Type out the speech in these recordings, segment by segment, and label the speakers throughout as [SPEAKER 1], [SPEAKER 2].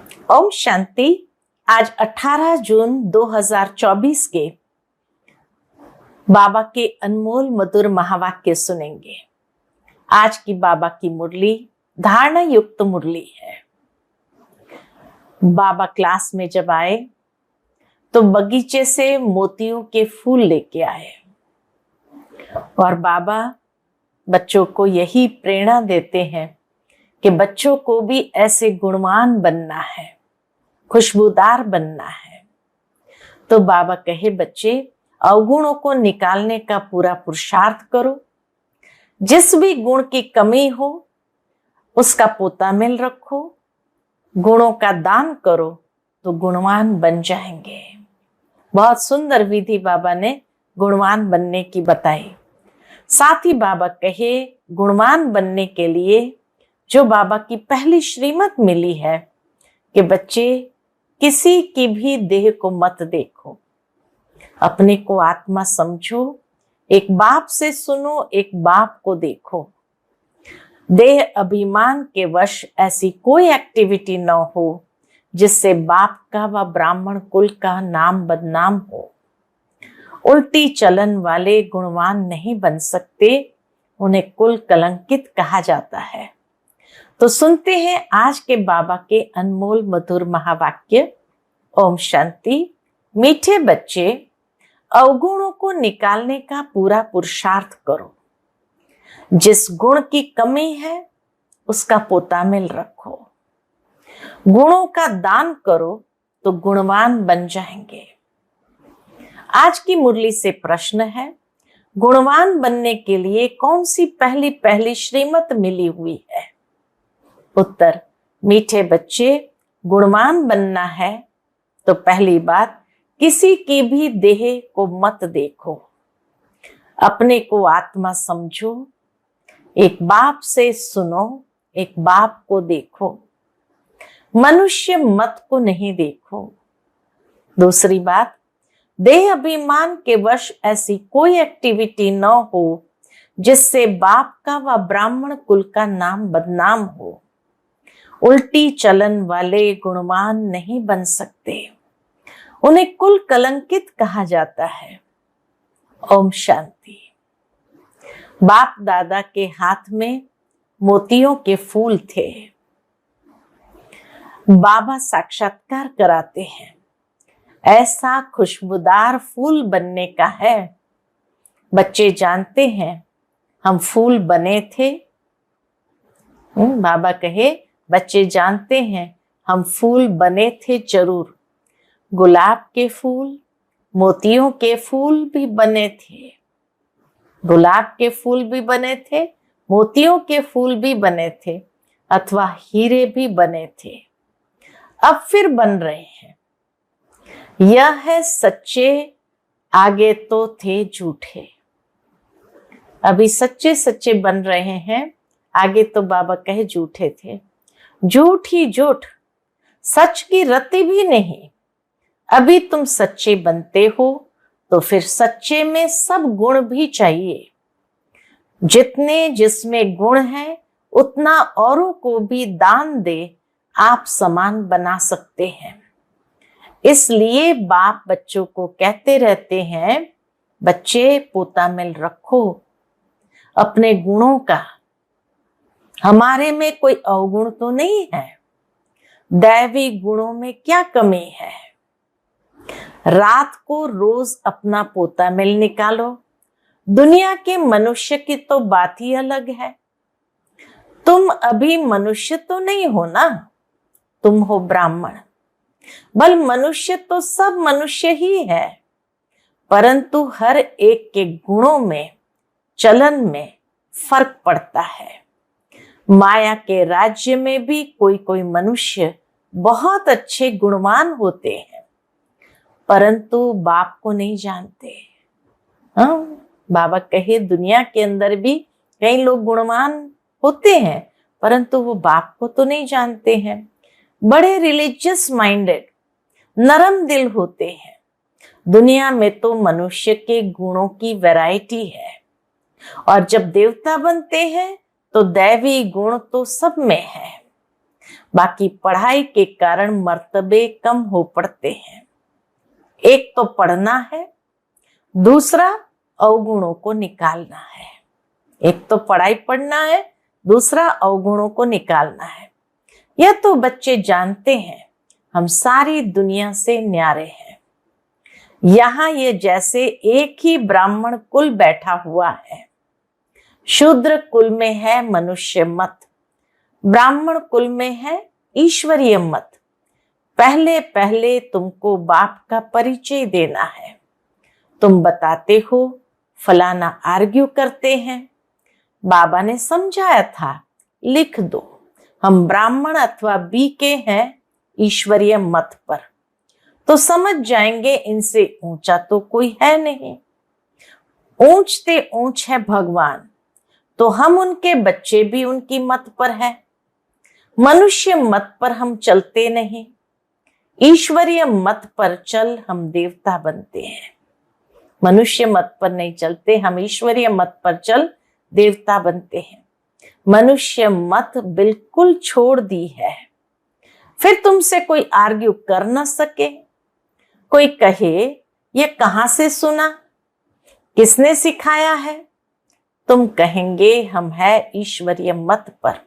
[SPEAKER 1] ओम शांति। आज 18 जून 2024 के बाबा के अनमोल मधुर महावाक्य सुनेंगे। आज की बाबा की मुरली धारणा युक्त मुरली है। बाबा क्लास में जब आए तो बगीचे से मोतियों के फूल लेके आए और बाबा बच्चों को यही प्रेरणा देते हैं कि बच्चों को भी ऐसे गुणवान बनना है, खुशबूदार बनना है। तो बाबा कहे, बच्चे अवगुणों को निकालने का पूरा पुरुषार्थ करो। जिस भी गुण की कमी हो उसका पोता मेल रखो, गुणों का दान करो तो गुणवान बन जाएंगे। बहुत सुंदर विधि बाबा ने गुणवान बनने की बताई। साथ ही बाबा कहे, गुणवान बनने के लिए जो बाबा की पहली श्रीमत मिली है कि बच्चे किसी की भी देह को मत देखो, अपने को आत्मा समझो, एक बाप से सुनो, एक बाप को देखो। देह अभिमान के वश ऐसी कोई एक्टिविटी न हो जिससे बाप का व ब्राह्मण कुल का नाम बदनाम हो। उल्टी चलन वाले गुणवान नहीं बन सकते, उन्हें कुल कलंकित कहा जाता है। तो सुनते हैं आज के बाबा के अनमोल मधुर महावाक्य। ओम शांति। मीठे बच्चे, अवगुणों को निकालने का पूरा पुरुषार्थ करो। जिस गुण की कमी है उसका पोता मेल रखो, गुणों का दान करो तो गुणवान बन जाएंगे। आज की मुरली से प्रश्न है, गुणवान बनने के लिए कौन सी पहली श्रीमत मिली हुई है? उत्तर, मीठे बच्चे, गुणवान बनना है तो पहली बात, किसी की भी देह को मत देखो, अपने को आत्मा समझो, एक बाप से सुनो, एक बाप को देखो, मनुष्य मत को नहीं देखो। दूसरी बात, देह अभिमान के वश ऐसी कोई एक्टिविटी न हो जिससे बाप का व ब्राह्मण कुल का नाम बदनाम हो। उल्टी चलन वाले गुणवान नहीं बन सकते, उन्हें कुल कलंकित कहा जाता है। ओम शांति। बाप दादा के हाथ में मोतियों के फूल थे। बाबा साक्षात्कार कराते हैं, ऐसा खुशबूदार फूल बनने का है। बच्चे जानते हैं हम फूल बने थे। बाबा कहे, बच्चे जानते हैं हम फूल बने थे जरूर। गुलाब के फूल, मोतियों के फूल भी बने थे। गुलाब के फूल भी बने थे, मोतियों के फूल भी बने थे, अथवा हीरे भी बने थे। अब फिर बन रहे हैं। यह है सच्चे, आगे तो थे झूठे। अभी सच्चे सच्चे बन रहे हैं, आगे तो बाबा कहे झूठे थे। झूठ ही झूठ, सच की रत्ती भी नहीं। अभी तुम सच्चे बनते हो तो फिर सच्चे में सब गुण भी चाहिए। जितने जिसमें गुण है उतना औरों को भी दान दे आप समान बना सकते हैं। इसलिए बाप बच्चों को कहते रहते हैं, बच्चे पोता मेल रखो अपने गुणों का। हमारे में कोई अवगुण तो नहीं है, दैवी गुणों में क्या कमी है? रात को रोज अपना पोता मेल निकालो। दुनिया के मनुष्य की तो बात ही अलग है। तुम अभी मनुष्य तो नहीं हो ना, तुम हो ब्राह्मण। बल मनुष्य तो सब मनुष्य ही है, परंतु हर एक के गुणों में, चलन में फर्क पड़ता है। माया के राज्य में भी कोई कोई मनुष्य बहुत अच्छे गुणवान होते हैं, परंतु बाप को नहीं जानते। बाबा कहे, दुनिया के अंदर भी कई लोग गुणवान होते हैं, परंतु वो बाप को तो नहीं जानते हैं। बड़े रिलीजियस माइंडेड, नरम दिल होते हैं। दुनिया में तो मनुष्य के गुणों की वैरायटी है, और जब देवता बनते हैं तो दैवी गुण तो सब में है। बाकी पढ़ाई के कारण मर्तबे कम हो पड़ते हैं। एक तो पढ़ना है, दूसरा अवगुणों को निकालना है। एक तो पढ़ाई पढ़ना है, दूसरा अवगुणों को निकालना है। यह तो बच्चे जानते हैं, हम सारी दुनिया से न्यारे हैं। यहाँ ये जैसे एक ही ब्राह्मण कुल बैठा हुआ है। शूद्र कुल में है मनुष्य मत, ब्राह्मण कुल में है ईश्वरीय मत। पहले पहले तुमको बाप का परिचय देना है। तुम बताते हो फलाना आर्ग्यू करते हैं, बाबा ने समझाया था लिख दो, हम ब्राह्मण अथवा बी के हैं ईश्वरीय मत पर, तो समझ जाएंगे इनसे ऊंचा तो कोई है नहीं। ऊंचते ऊंच है भगवान, तो हम उनके बच्चे भी उनकी मत पर हैं। मनुष्य मत पर हम चलते नहीं, ईश्वरीय मत पर चल हम देवता बनते हैं। मनुष्य मत पर नहीं चलते, हम ईश्वरीय मत पर चल देवता बनते हैं। मनुष्य मत बिल्कुल छोड़ दी है, फिर तुमसे कोई आर्ग्यू कर न सके। कोई कहे ये कहां से सुना, किसने सिखाया है, तुम कहेंगे हम है ईश्वरीय मत पर।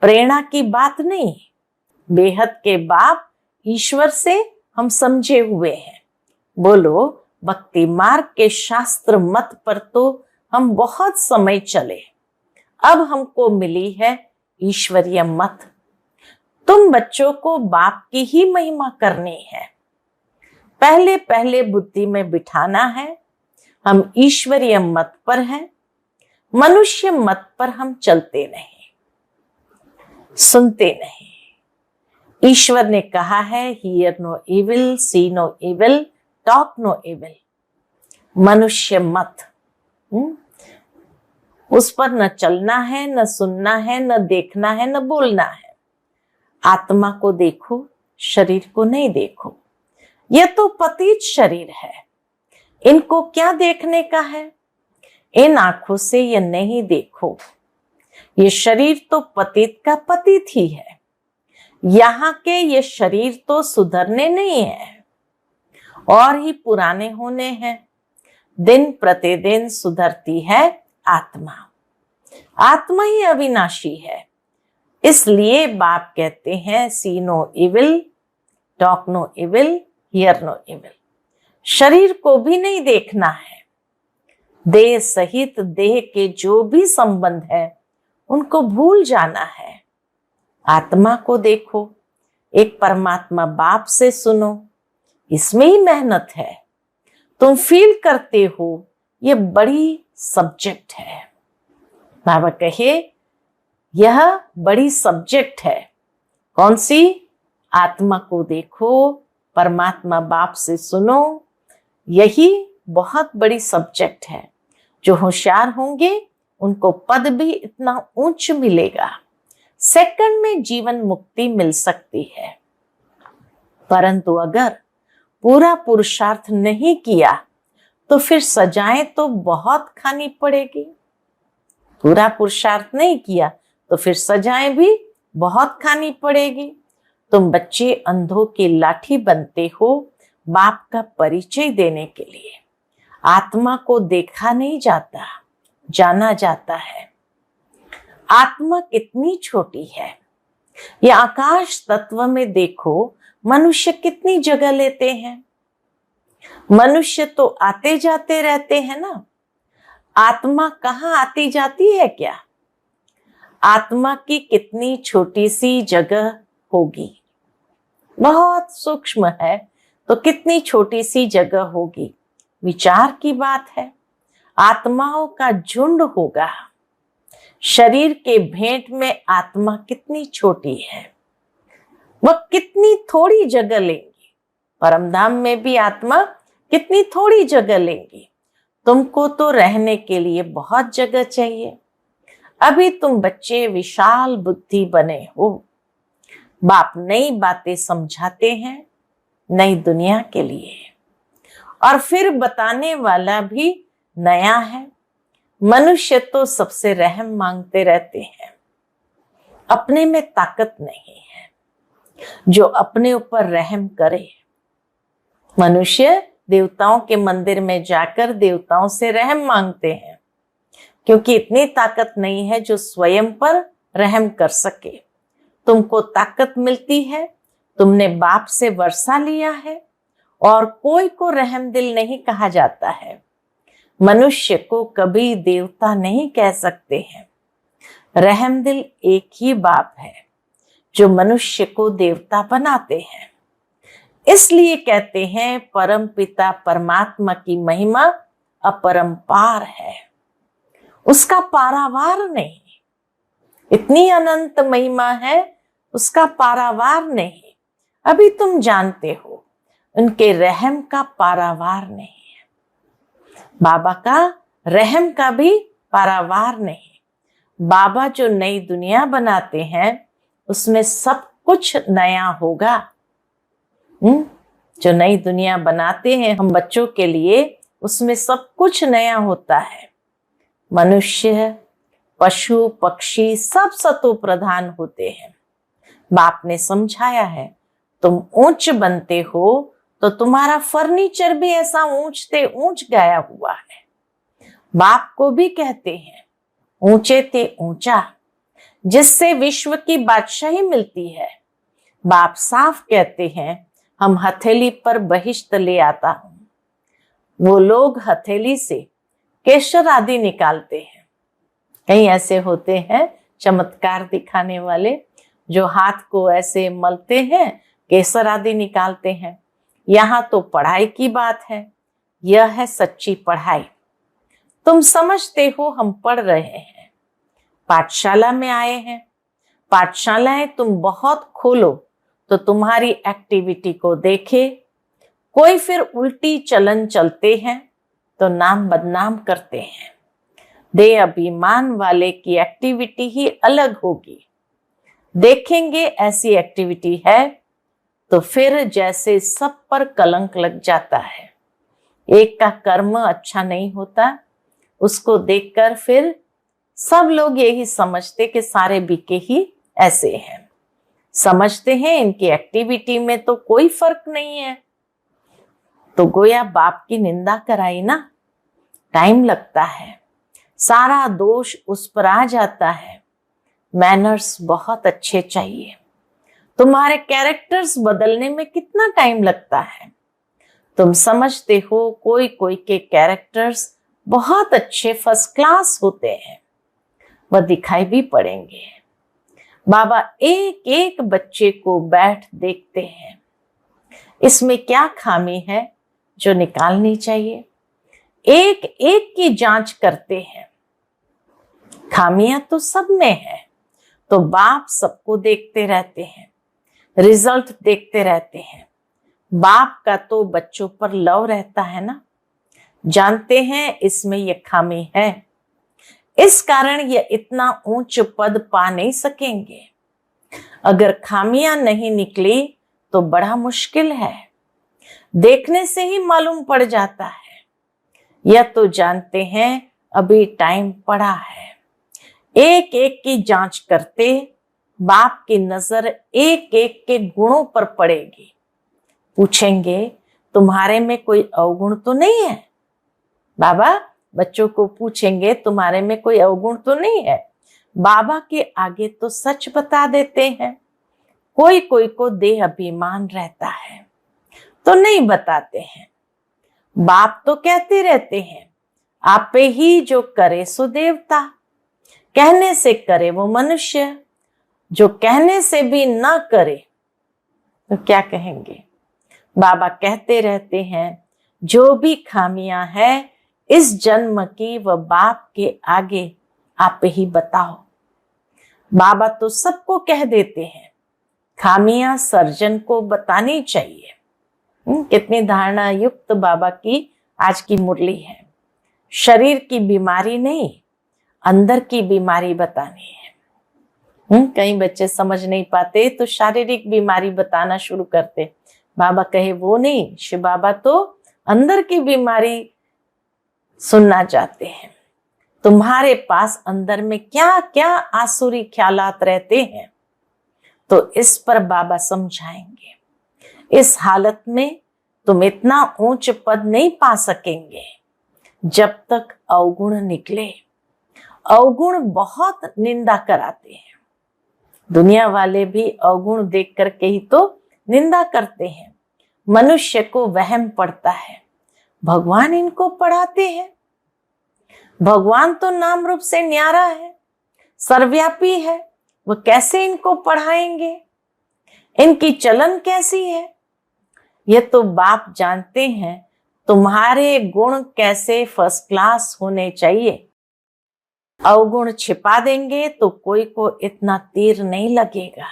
[SPEAKER 1] प्रेरणा की बात नहीं, बेहद के बाप ईश्वर से हम समझे हुए हैं। बोलो भक्ति मार्ग के शास्त्र मत पर तो हम बहुत समय चले, अब हमको मिली है ईश्वरीय मत। तुम बच्चों को बाप की ही महिमा करनी है। पहले पहले बुद्धि में बिठाना है हम ईश्वरीय मत पर हैं, मनुष्य मत पर हम चलते नहीं, सुनते नहीं। ईश्वर ने कहा है hear no evil, see no evil, talk no evil. मनुष्य मत, उस पर न चलना है, न सुनना है, न देखना है, न बोलना है। आत्मा को देखो, शरीर को नहीं देखो। यह तो पतित शरीर है, इनको क्या देखने का है। इन आंखों से यह नहीं देखो। ये शरीर तो पतित का पतित ही है। यहाँ के ये शरीर तो सुधरने नहीं है और ही पुराने होने हैं। दिन प्रतिदिन सुधरती है आत्मा। आत्मा ही अविनाशी है। इसलिए बाप कहते हैं see no evil, talk no evil, hear no evil. शरीर को भी नहीं देखना है। देह सहित देह के जो भी संबंध है उनको भूल जाना है। आत्मा को देखो, एक परमात्मा बाप से सुनो, इसमें ही मेहनत है। तुम फील करते हो ये बड़ी सब्जेक्ट है। बाबा कहे यह बड़ी सब्जेक्ट है। कौन सी? आत्मा को देखो, परमात्मा बाप से सुनो, यही बहुत बड़ी सब्जेक्ट है। जो होशियार होंगे उनको पद भी इतना ऊंच मिलेगा, सेकंड में जीवन मुक्ति मिल सकती है। परंतु अगर पूरा पुरुषार्थ नहीं किया तो फिर सजाएं तो बहुत खानी पड़ेगी। पूरा पुरुषार्थ नहीं किया तो फिर सजाएं भी बहुत खानी पड़ेगी। तुम बच्चे अंधों की लाठी बनते हो बाप का परिचय देने के लिए। आत्मा को देखा नहीं जाता, जाना जाता है। आत्मा कितनी छोटी है। ये आकाश तत्व में देखो मनुष्य कितनी जगह लेते हैं। मनुष्य तो आते जाते रहते हैं ना, आत्मा कहाँ आती जाती है क्या? आत्मा की कितनी छोटी सी जगह होगी, बहुत सूक्ष्म है तो कितनी छोटी सी जगह होगी। विचार की बात है। आत्माओं का झुंड होगा। शरीर के भेंट में आत्मा कितनी छोटी है, वह कितनी थोड़ी जगह लेंगी। परमधाम में भी आत्मा कितनी थोड़ी जगह लेंगी। तुमको तो रहने के लिए बहुत जगह चाहिए। अभी तुम बच्चे विशाल बुद्धि बने हो। बाप नई बातें समझाते हैं नई दुनिया के लिए, और फिर बताने वाला भी नया है। मनुष्य तो सबसे रहम मांगते रहते हैं। अपने में ताकत नहीं है जो अपने ऊपर रहम करे। मनुष्य देवताओं के मंदिर में जाकर देवताओं से रहम मांगते हैं, क्योंकि इतनी ताकत नहीं है जो स्वयं पर रहम कर सके। तुमको ताकत मिलती है, तुमने बाप से वर्षा लिया है, और कोई को रहम दिल नहीं कहा जाता है। मनुष्य को कभी देवता नहीं कह सकते हैं। रहम दिल एक ही बाप है जो मनुष्य को देवता बनाते हैं। इसलिए कहते हैं परम पिता परमात्मा की महिमा अपरंपार है, उसका पारावार नहीं। इतनी अनंत महिमा है, उसका पारावार नहीं। अभी तुम जानते हो उनके रहम का पारावार नहीं है। बाबा का रहम का भी पारावार नहीं। बाबा जो नई दुनिया बनाते हैं उसमें सब कुछ नया होगा। जो नई दुनिया बनाते हैं हम बच्चों के लिए, उसमें सब कुछ नया होता है। मनुष्य, पशु, पक्षी सब सतो प्रधान होते हैं। बाप ने समझाया है, तुम ऊंच बनते हो तो तुम्हारा फर्नीचर भी ऐसा ऊंचते ऊंच गया हुआ है। बाप को भी कहते हैं ऊंचे ते ऊंचा, जिससे विश्व की बादशाही मिलती है। बाप साफ कहते हैं हम हथेली पर बहिश्त ले आता हूं। वो लोग हथेली से केसर आदि निकालते हैं। कहीं ऐसे होते हैं चमत्कार दिखाने वाले जो हाथ को ऐसे मलते हैं, केसर आदि निकालते हैं। यहाँ तो पढ़ाई की बात है, यह है सच्ची पढ़ाई। तुम समझते हो हम पढ़ रहे हैं, पाठशाला में आए हैं। पाठशालाएं तुम बहुत खोलो तो तुम्हारी एक्टिविटी को देखे। कोई फिर उल्टी चलन चलते हैं तो नाम बदनाम करते हैं। देह अभिमान वाले की एक्टिविटी ही अलग होगी। देखेंगे ऐसी एक्टिविटी है तो फिर जैसे सब पर कलंक लग जाता है। एक का कर्म अच्छा नहीं होता, उसको देखकर फिर सब लोग यही समझते कि सारे बीके ही ऐसे हैं। समझते हैं इनकी एक्टिविटी में तो कोई फर्क नहीं है, तो गोया बाप की निंदा कराई ना। टाइम लगता है, सारा दोष उस पर आ जाता है। मैनर्स बहुत अच्छे चाहिए। तुम्हारे कैरेक्टर्स बदलने में कितना टाइम लगता है। तुम समझते हो कोई कोई के कैरेक्टर्स बहुत अच्छे फर्स्ट क्लास होते हैं, वह दिखाई भी पड़ेंगे। बाबा एक एक बच्चे को बैठ देखते हैं, इसमें क्या खामी है जो निकालनी चाहिए। एक एक की जांच करते हैं। खामियां तो सब में है, तो बाप सबको देखते रहते हैं, रिजल्ट देखते रहते हैं। बाप का तो बच्चों पर लव रहता है ना, जानते हैं इसमें यह खामी है, इस कारण ये इतना ऊंच पद पा नहीं सकेंगे। अगर खामियां नहीं निकली तो बड़ा मुश्किल है, देखने से ही मालूम पड़ जाता है। यह तो जानते हैं अभी टाइम पड़ा है। एक एक की जांच करते बाप की नजर एक एक के गुणों पर पड़ेगी। पूछेंगे तुम्हारे में कोई अवगुण तो नहीं है। बाबा बच्चों को पूछेंगे तुम्हारे में कोई अवगुण तो नहीं है। बाबा के आगे तो सच बता देते हैं। कोई कोई को देह अभिमान रहता है तो नहीं बताते हैं। बाप तो कहते रहते हैं आपे ही जो करे सो देवता। कहने से करे वो मनुष्य, जो कहने से भी ना करे तो क्या कहेंगे। बाबा कहते रहते हैं जो भी खामियां है इस जन्म की वह बाप के आगे आप ही बताओ। बाबा तो सबको कह देते हैं, खामियां सर्जन को बतानी चाहिए। कितनी धारणा युक्त बाबा की आज की मुरली है। शरीर की बीमारी नहीं, अंदर की बीमारी बतानी है। कई बच्चे समझ नहीं पाते तो शारीरिक बीमारी बताना शुरू करते। बाबा कहे वो नहीं, शिव बाबा तो अंदर की बीमारी सुनना चाहते हैं। तुम्हारे पास अंदर में क्या क्या आसुरी ख्यालात रहते हैं, तो इस पर बाबा समझाएंगे। इस हालत में तुम इतना ऊंच पद नहीं पा सकेंगे जब तक अवगुण निकले। अवगुण बहुत निंदा कराते हैं। दुनिया वाले भी अवगुण देख करके ही तो निंदा करते हैं। मनुष्य को वहम पड़ता है, भगवान इनको पढ़ाते हैं। भगवान तो नाम रूप से न्यारा है, सर्वव्यापी है, वो कैसे इनको पढ़ाएंगे? इनकी चलन कैसी है? ये तो बाप जानते हैं तुम्हारे गुण कैसे फर्स्ट क्लास होने चाहिए। अवगुण छिपा देंगे तो कोई को इतना तीर नहीं लगेगा।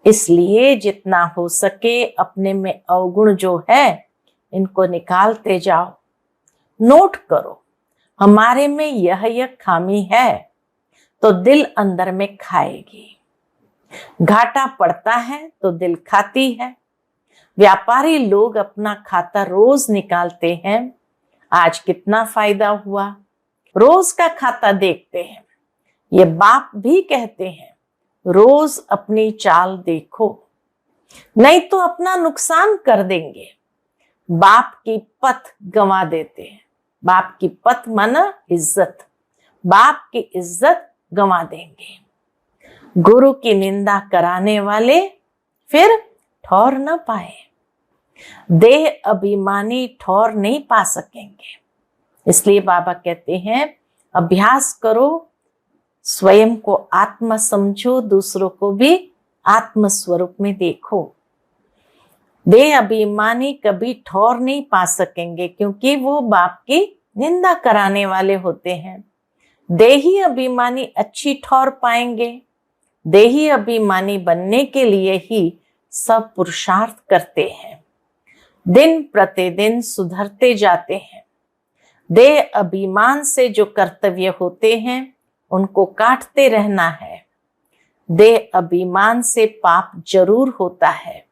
[SPEAKER 1] इसलिए जितना हो सके अपने में अवगुण जो है इनको निकालते जाओ। नोट करो, हमारे में यह खामी है तो दिल अंदर में खाएगी। घाटा पड़ता है तो दिल खाती है। व्यापारी लोग अपना खाता रोज निकालते हैं। आज कितना फायदा हुआ, रोज का खाता देखते हैं। ये बाप भी कहते हैं रोज अपनी चाल देखो, नहीं तो अपना नुकसान कर देंगे। बाप की पथ गंवा देते हैं। बाप की पथ माना इज्जत, बाप की इज्जत गंवा देंगे। गुरु की निंदा कराने वाले फिर ठौर न पाए। देह अभिमानी ठौर नहीं पा सकेंगे। इसलिए बाबा कहते हैं अभ्यास करो, स्वयं को आत्मा समझो, दूसरों को भी आत्म स्वरूप में देखो। देह अभिमानी कभी ठौर नहीं पा सकेंगे क्योंकि वो बाप की निंदा कराने वाले होते हैं। देही अभिमानी अच्छी ठौर पाएंगे। देही अभिमानी बनने के लिए ही सब पुरुषार्थ करते हैं, दिन प्रतिदिन सुधरते जाते हैं। देह अभिमान से जो कर्तव्य होते हैं उनको काटते रहना है। देह अभिमान से पाप जरूर होता है,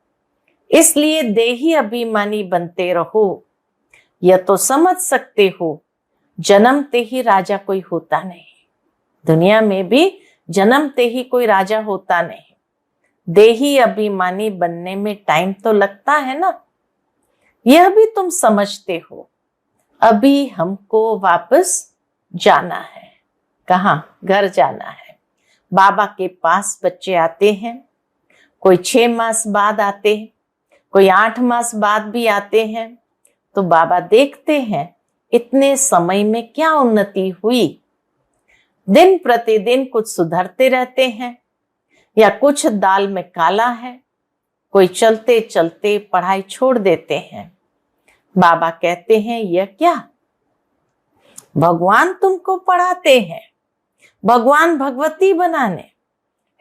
[SPEAKER 1] इसलिए देही अभिमानी बनते रहो। यह तो समझ सकते हो जन्मते ही राजा कोई होता नहीं। दुनिया में भी जन्मते ही कोई राजा होता नहीं। देही अभिमानी बनने में टाइम तो लगता है ना, यह भी तुम समझते हो। अभी हमको वापस जाना है। कहाँ? घर जाना है। बाबा के पास बच्चे आते हैं, कोई 6 मास बाद आते हैं, कोई 8 मास बाद भी आते हैं। तो बाबा देखते हैं इतने समय में क्या उन्नति हुई। दिन प्रतिदिन कुछ सुधरते रहते हैं या कुछ दाल में काला है। कोई चलते चलते पढ़ाई छोड़ देते हैं। बाबा कहते हैं यह क्या? भगवान तुमको पढ़ाते हैं, भगवान भगवती बनाने,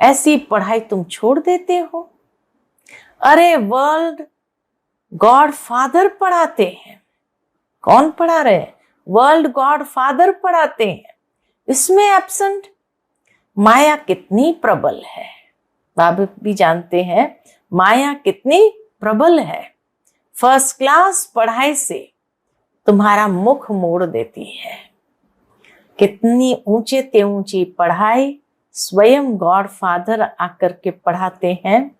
[SPEAKER 1] ऐसी पढ़ाई तुम छोड़ देते हो। अरे वर्ल्ड गॉड फादर पढ़ाते हैं। कौन पढ़ा रहे हैं? वर्ल्ड गॉड फादर पढ़ाते हैं। इसमें एब्सेंट। माया कितनी प्रबल है, बाबा भी जानते हैं माया कितनी प्रबल है। फर्स्ट क्लास पढ़ाई से तुम्हारा मुख मोड़ देती है। कितनी ऊंचे ते ऊंची पढ़ाई स्वयं गॉड फादर आकर के पढ़ाते हैं,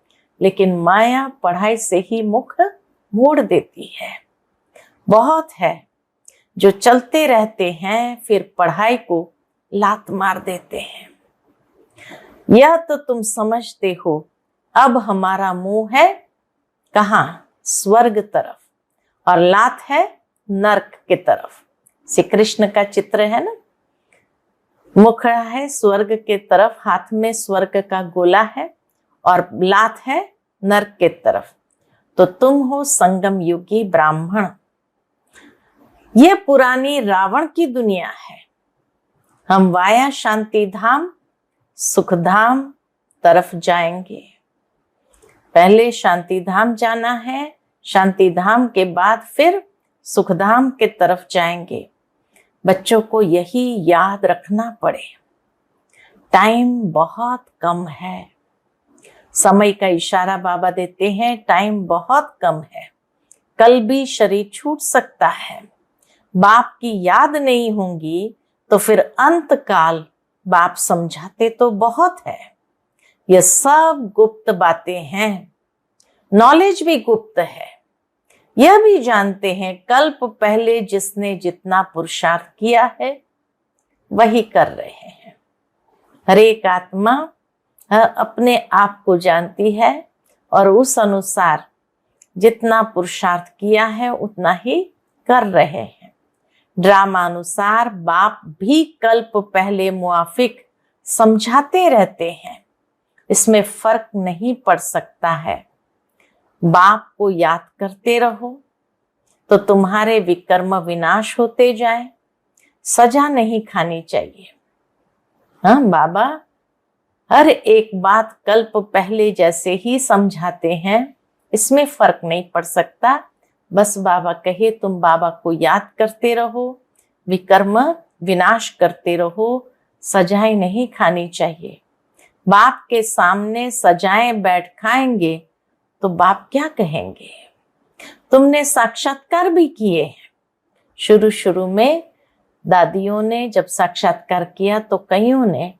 [SPEAKER 1] लेकिन माया पढ़ाई से ही मुख मोड़ देती है। बहुत है जो चलते रहते हैं फिर पढ़ाई को लात मार देते हैं। यह तो तुम समझते हो। अब हमारा मुंह है कहाँ? स्वर्ग तरफ, और लात है नरक के तरफ। श्री कृष्ण का चित्र है ना, मुख है स्वर्ग के तरफ, हाथ में स्वर्ग का गोला है और लात है नरक के तरफ। तो तुम हो संगम युगी ब्राह्मण। यह पुरानी रावण की दुनिया है। हम वाया शांति धाम सुख धाम तरफ जाएंगे। पहले शांति धाम जाना है, शांति धाम के बाद फिर सुख धाम के तरफ जाएंगे। बच्चों को यही याद रखना पड़े। टाइम बहुत कम है। समय का इशारा बाबा देते हैं, टाइम बहुत कम है। कल भी शरीर छूट सकता है। बाप की याद नहीं होंगी तो फिर अंत काल बाप समझाते तो बहुत है। यह सब गुप्त बातें हैं, नॉलेज भी गुप्त है। यह भी जानते हैं कल्प पहले जिसने जितना पुरुषार्थ किया है वही कर रहे हैं। हर एक आत्मा अपने आप को जानती है और उस अनुसार जितना पुरुषार्थ किया है उतना ही कर रहे हैं। ड्रामा अनुसार बाप भी कल्प पहले मुआफिक समझाते रहते हैं, इसमें फर्क नहीं पड़ सकता है। बाप को याद करते रहो तो तुम्हारे विकर्म विनाश होते जाए, सजा नहीं खानी चाहिए। हाँ, बाबा हर एक बात कल्प पहले जैसे ही समझाते हैं, इसमें फर्क नहीं पड़ सकता। बस बाबा कहे तुम बाबा को याद करते रहो, विकर्म विनाश करते रहो, सजाएं नहीं खानी चाहिए। बाप के सामने सजाएं बैठ खाएंगे तो बाप क्या कहेंगे? तुमने साक्षात्कार भी किए हैं। शुरू शुरू में दादियों ने जब साक्षात्कार किया तो कईयों ने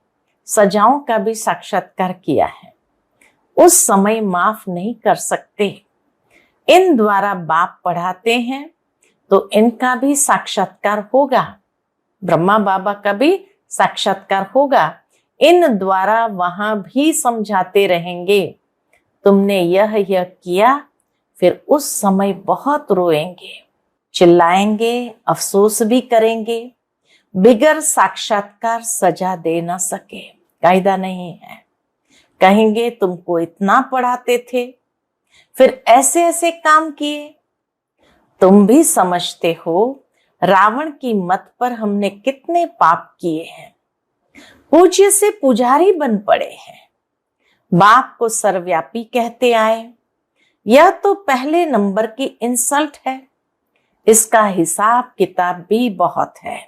[SPEAKER 1] सजाओं का भी साक्षात्कार किया है। उस समय माफ नहीं कर सकते। इन द्वारा बाप पढ़ाते हैं तो इनका भी साक्षात्कार होगा, ब्रह्मा बाबा का भी साक्षात्कार होगा। इन द्वारा वहां भी समझाते रहेंगे तुमने यह किया, फिर उस समय बहुत रोएंगे, चिल्लाएंगे, अफसोस भी करेंगे। बिगर साक्षात्कार सजा दे न सके, कायदा नहीं है। कहेंगे तुमको इतना पढ़ाते थे, फिर ऐसे ऐसे काम किए। तुम भी समझते हो रावण की मत पर हमने कितने पाप किए हैं, पूज्य से पुजारी बन पड़े हैं, बाप को सर्वव्यापी कहते आए। यह तो पहले नंबर की इंसल्ट है, इसका हिसाब किताब भी बहुत है।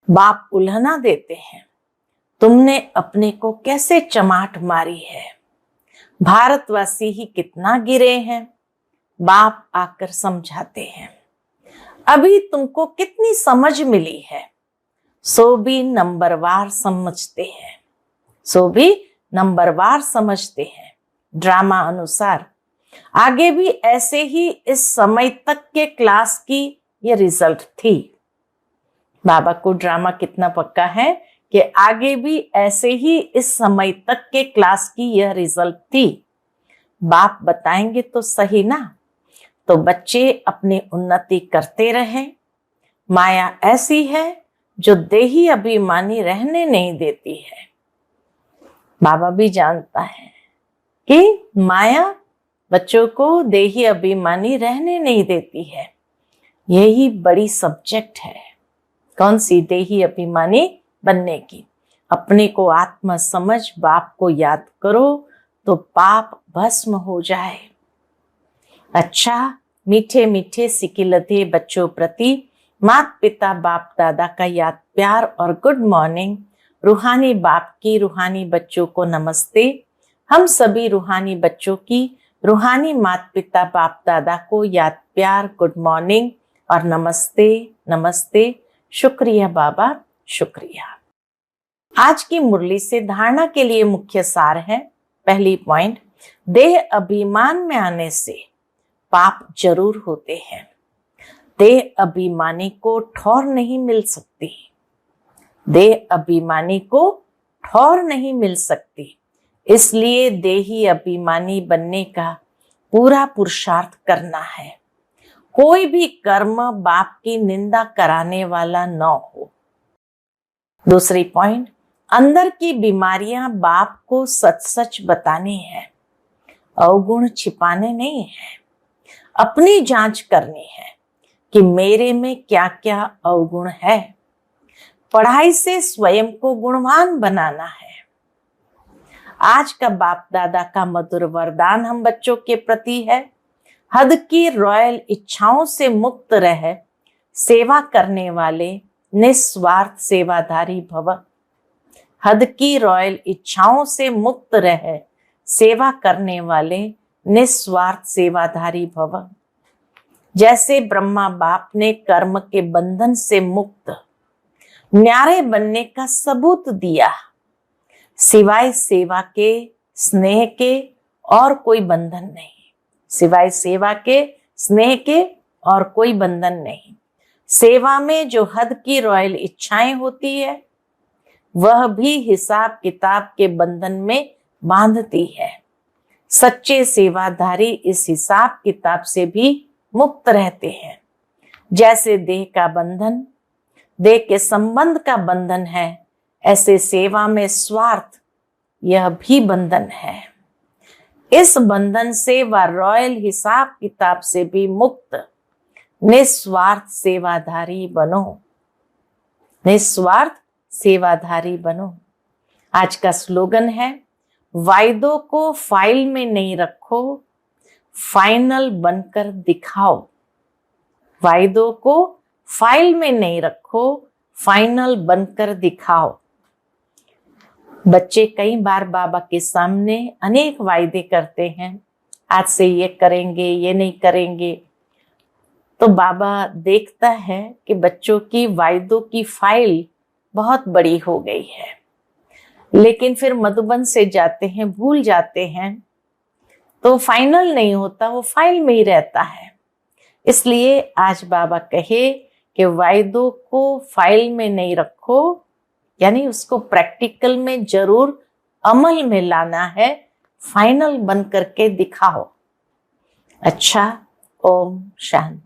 [SPEAKER 1] बाप उल्हना देते हैं, तुमने अपने को कैसे चमाट मारी है, भारतवासी ही कितना गिरे हैं। बाप आकर समझाते हैं, अभी तुमको कितनी समझ मिली है, सो भी नंबरवार समझते हैं, सो भी नंबरवार समझते हैं। ड्रामा अनुसार आगे भी ऐसे ही इस समय तक के क्लास की ये रिजल्ट थी। बाबा को ड्रामा कितना पक्का है कि आगे भी ऐसे ही इस समय तक के क्लास की यह रिजल्ट थी। बाप बताएंगे तो सही ना, तो बच्चे अपनी उन्नति करते रहे। माया ऐसी है जो देही अभिमानी रहने नहीं देती है। बाबा भी जानता है कि माया बच्चों को देही अभिमानी रहने नहीं देती है। यही बड़ी सब्जेक्ट है, कौन सी? देही अभिमानी बनने की। अपने को आत्मा समझ बाप को याद करो तो पाप भस्म हो जाए। अच्छा, मीठे मीठे सिकिलधे बच्चों प्रति माता पिता बाप दादा का याद प्यार और गुड मॉर्निंग। रूहानी बाप की रूहानी बच्चों को नमस्ते। हम सभी रूहानी बच्चों की रूहानी माता पिता बाप दादा को याद प्यार, गुड मॉर्निंग और नमस्ते नमस्ते। शुक्रिया बाबा, शुक्रिया। आज की मुरली से धारणा के लिए मुख्य सार है। पहली पॉइंट, देह अभिमान में आने से पाप जरूर होते हैं। देह अभिमानी को ठौर नहीं मिल सकती, देह अभिमानी को ठौर नहीं मिल सकती। इसलिए देही अभिमानी बनने का पूरा पुरुषार्थ करना है। कोई भी कर्म बाप की निंदा कराने वाला न हो। दूसरी पॉइंट, अंदर की बीमारियां बाप को सच सच बतानी है, अवगुण छिपाने नहीं है। अपनी जांच करनी है कि मेरे में क्या क्या अवगुण है। पढ़ाई से स्वयं को गुणवान बनाना है। आज का बाप दादा का मधुर वरदान हम बच्चों के प्रति है, हद की रॉयल इच्छाओं से मुक्त रह, सेवा करने वाले निस्वार्थ सेवाधारी भव। हद की रॉयल इच्छाओं से मुक्त रह, सेवा करने वाले निस्वार्थ सेवाधारी भव। जैसे ब्रह्मा बाप ने कर्म के बंधन से मुक्त न्यारे बनने का सबूत दिया। सिवाय सेवा के, स्नेह के और कोई बंधन नहीं। सिवाय सेवा के, स्नेह के और कोई बंधन नहीं। सेवा में जो हद की रॉयल इच्छाएं होती है वह भी हिसाब किताब के बंधन में बांधती है। सच्चे सेवाधारी इस हिसाब किताब से भी मुक्त रहते हैं। जैसे देह का बंधन, देह के संबंध का बंधन है, ऐसे सेवा में स्वार्थ यह भी बंधन है। इस बंधन से वह रॉयल हिसाब किताब से भी मुक्त निस्वार्थ सेवाधारी बनो। निस्वार्थ सेवाधारी बनो। आज का स्लोगन है, वायदों को फाइल में नहीं रखो, फाइनल बनकर दिखाओ। वायदों को फाइल में नहीं रखो, फाइनल बनकर दिखाओ। बच्चे कई बार बाबा के सामने अनेक वायदे करते हैं, आज से ये करेंगे, ये नहीं करेंगे। तो बाबा देखता है कि बच्चों की वायदों की फाइल बहुत बड़ी हो गई है, लेकिन फिर मधुबन से जाते हैं, भूल जाते हैं, तो फाइनल नहीं होता, वो फाइल में ही रहता है। इसलिए आज बाबा कहे कि वायदों को फाइल में नहीं रखो, यानी उसको प्रैक्टिकल में जरूर अमल में लाना है, फाइनल बन करके दिखाओ। अच्छा, ओम शांति।